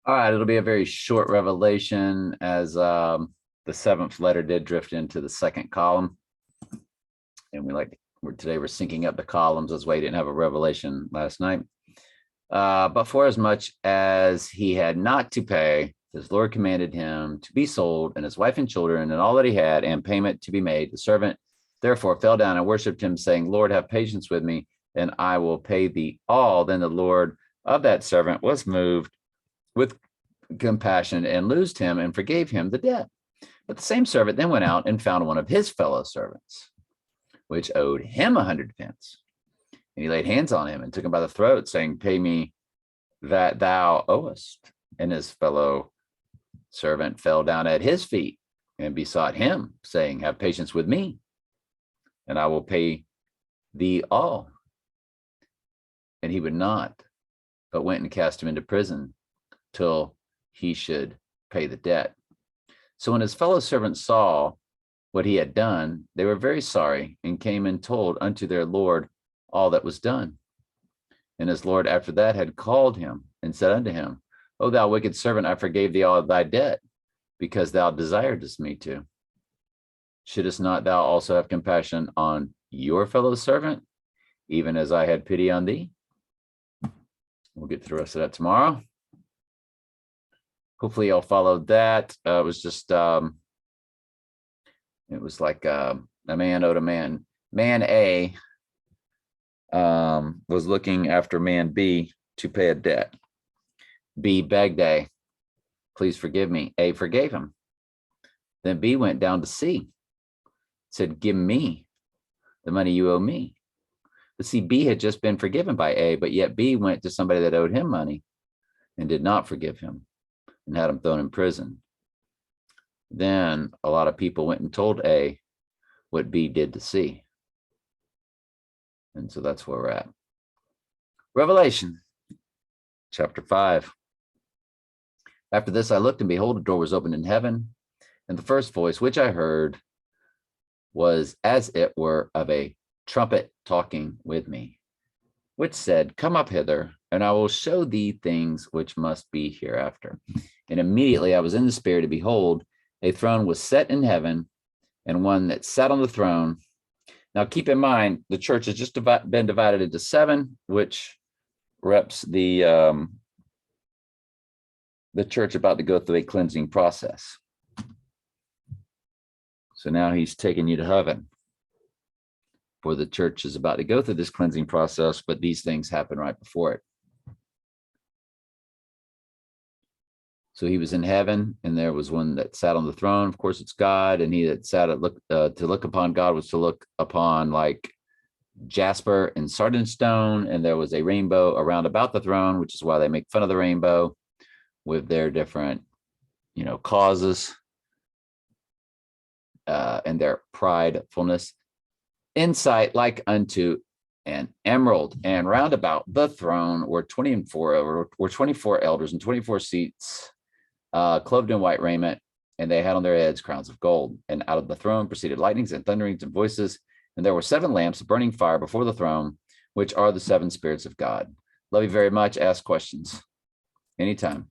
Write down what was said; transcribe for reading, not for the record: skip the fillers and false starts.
All right, it'll be a very short revelation as the seventh letter did drift into the second column. And today we're syncing up the columns as well. He didn't have a revelation last night. But for as much as he had not to pay, his Lord commanded him to be sold, and his wife and children, and all that he had, and payment to be made. The servant therefore fell down and worshipped him, saying, Lord, have patience with me, and I will pay thee all. Then the Lord of that servant was moved with compassion and loosed him and forgave him the debt. But the same servant then went out and found one of his fellow servants, which owed him 100 pence. And he laid hands on him and took him by the throat, saying, Pay me that thou owest. And his fellow servant fell down at his feet and besought him, saying, Have patience with me, and I will pay thee all. And he would not, but went and cast him into prison till he should pay the debt. So when his fellow servants saw what he had done, they were very sorry, and came and told unto their Lord all that was done. And his Lord after that had called him and said unto him, O thou wicked servant, I forgave thee all of thy debt, because thou desiredst me to. Shouldest not thou also have compassion on your fellow servant, even as I had pity on thee? We'll get to the rest of that tomorrow. Hopefully y'all followed that. It was just, it was like a man owed a man. Man A was looking after man B to pay a debt. B begged A, please forgive me. A forgave him. Then B went down to C, said, give me the money you owe me. But see, B had just been forgiven by A, but yet B went to somebody that owed him money and did not forgive him and had him thrown in prison. Then a lot of people went and told A what B did to C. And so that's where we're at. Revelation chapter 5. After this, I looked, and behold, a door was opened in heaven. And the first voice which I heard was as it were of a trumpet talking with me, which said, Come up hither, and I will show thee things which must be hereafter. And immediately I was in the spirit, and behold, a throne was set in heaven, and one that sat on the throne. Now keep in mind, the church has just been divided into 7, which reps the church about to go through a cleansing process. So now he's taking you to heaven, for the church is about to go through this cleansing process, but these things happen right before it. So he was in heaven, and there was one that sat on the throne. Of course, it's God, and he that sat to look upon God was to look upon like jasper and sardine stone, and there was a rainbow around about the throne, which is why they make fun of the rainbow with their different, causes and their pridefulness. Insight like unto an emerald, and round about the throne were 24 elders and 24 seats, clothed in white raiment, and they had on their heads crowns of gold. And out of the throne proceeded lightnings and thunderings and voices. And there were 7 lamps of burning fire before the throne, which are the 7 spirits of God. Love you very much. Ask questions anytime.